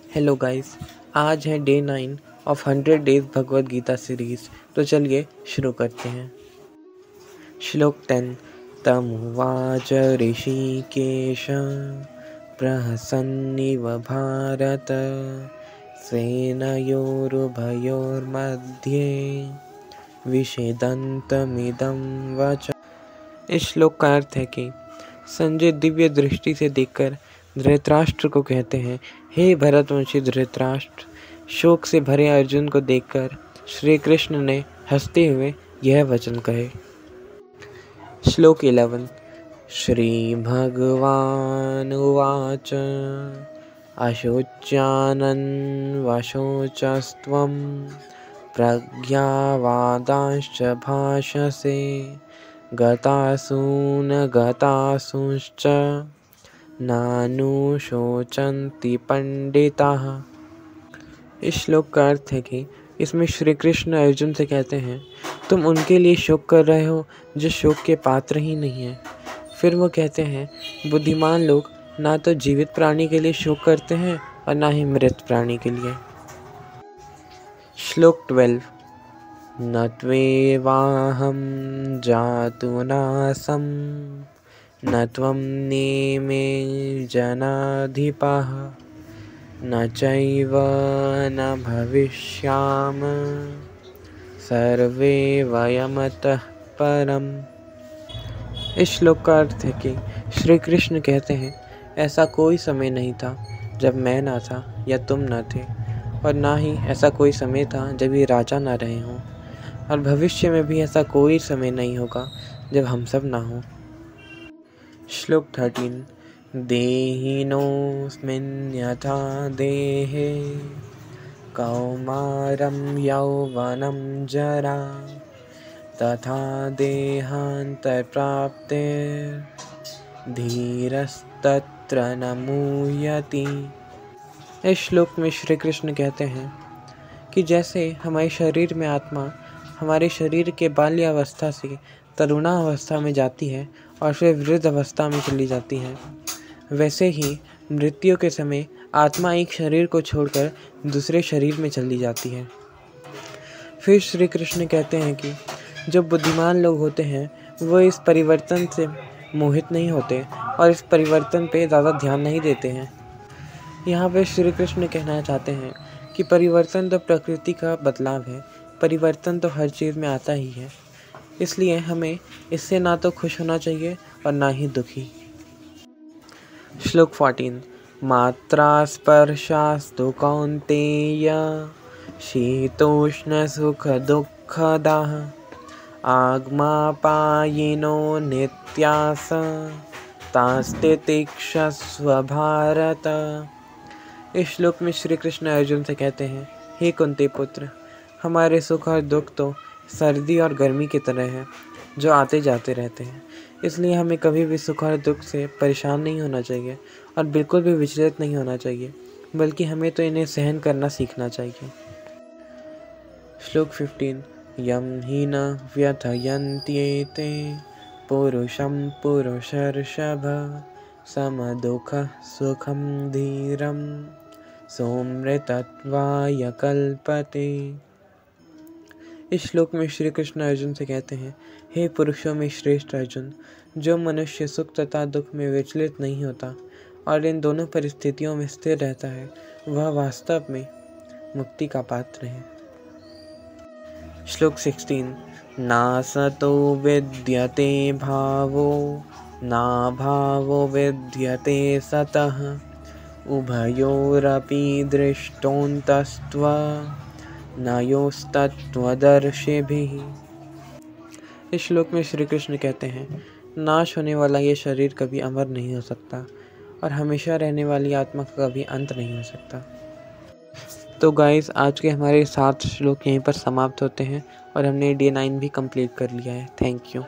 Hello guys, आज है day 9 of 100 days Bhagavad Gita series. तो चलिए शुरू करते हैं। श्लोक 10। तमुवाच ऋषिकेश प्रहसन्निव भारत सेनयोरुभयोर्मध्ये विषेदन्तमिदं वच। इस श्लोक का अर्थ है कि संजय दिव्य दृष्टि से देखकर धृतराष्ट्र को कहते हैं, हे भरतवंशी धृतराष्ट्र, शोक से भरे अर्जुन को देखकर श्री कृष्ण ने हंसते हुए यह वचन कहे। श्लोक 11। श्री भगवान उवाच अशोच्यानन् वशोचस्त्वं प्रज्ञावादांश्च भाषसे गतासून गतासूंश्च नानुशोचन्ति पंडिताः। इस श्लोक का अर्थ है कि इसमें श्री कृष्ण अर्जुन से कहते हैं, तुम उनके लिए शोक कर रहे हो जो शोक के पात्र ही नहीं है। फिर वो कहते हैं, बुद्धिमान लोग ना तो जीवित प्राणी के लिए शोक करते हैं और ना ही मृत प्राणी के लिए। श्लोक 12। न त्वेवाहं जातुनासं न त्वं नेमे जनाधिपः न चैव न भविष्याम सर्वे वयमतः परम्। इस श्लोक का अर्थ है कि श्री कृष्ण कहते हैं, ऐसा कोई समय नहीं था जब मैं ना था या तुम ना थे, और ना ही ऐसा कोई समय था जब ये राजा ना रहे हों, और भविष्य में भी ऐसा कोई समय नहीं होगा जब हम सब ना हों। श्लोक 13। देहिनोऽस्मिन् यथा देहे कौमारं यौवनं जरा तथा देहान्तरप्राप्तिर्धीरस्तत्र न मुह्यति। इस श्लोक में श्री कृष्ण कहते हैं कि जैसे हमारे शरीर में आत्मा हमारे शरीर के बाल्यावस्था से तरुणावस्था में जाती है और फिर वृद्ध अवस्था में चली जाती है, वैसे ही मृत्यु के समय आत्मा एक शरीर को छोड़कर दूसरे शरीर में चली जाती है। फिर श्री कृष्ण कहते हैं कि जो बुद्धिमान लोग होते हैं वो इस परिवर्तन से मोहित नहीं होते और इस परिवर्तन पे ज़्यादा ध्यान नहीं देते हैं। यहाँ पे श्री कृष्ण कहना चाहते हैं कि परिवर्तन तो प्रकृति का बदलाव है, परिवर्तन तो हर चीज़ में आता ही है, इसलिए हमें इससे ना तो खुश होना चाहिए और ना ही दुखी। श्लोक 14। मात्रा स्पर्शास्तु कौन्तेय शीतोष्ण सुख दुःखदाः आगमापायिनो नित्यास तास्तितिक्षस्व भारत। इस श्लोक में श्री कृष्ण अर्जुन से कहते हैं, हे कुंती पुत्र, हमारे सुख और दुख तो सर्दी और गर्मी की तरह है जो आते जाते रहते हैं, इसलिए हमें कभी भी सुख और दुख से परेशान नहीं होना चाहिए और बिल्कुल भी विचलित नहीं होना चाहिए, बल्कि हमें तो इन्हें सहन करना सीखना चाहिए। श्लोक 15। यम हि न व्यथयन्त्येते पुरुषं पुरुषर्षभ समदुःख सुखं धीरं सोमृतत्वाय कल्पते। इस श्लोक में श्री कृष्ण अर्जुन से कहते हैं, हे पुरुषों में श्रेष्ठ अर्जुन, जो मनुष्य सुख तथा दुख में विचलित नहीं होता और इन दोनों परिस्थितियों में स्थिर रहता है, वह वास्तव में मुक्ति का पात्र है। श्लोक 16। नासतो विद्यते भावो ना भावो विद्यते सतः उभयोरपि दृष्टोऽन्तस्त्व नयोस्तत्त्वदर्शिभिः। इस श्लोक में श्री कृष्ण कहते हैं, नाश होने वाला ये शरीर कभी अमर नहीं हो सकता और हमेशा रहने वाली आत्मा का कभी अंत नहीं हो सकता। तो गाइस, आज के हमारे 7 श्लोक यहीं पर समाप्त होते हैं और हमने डे 9 भी कंप्लीट कर लिया है। Thank you.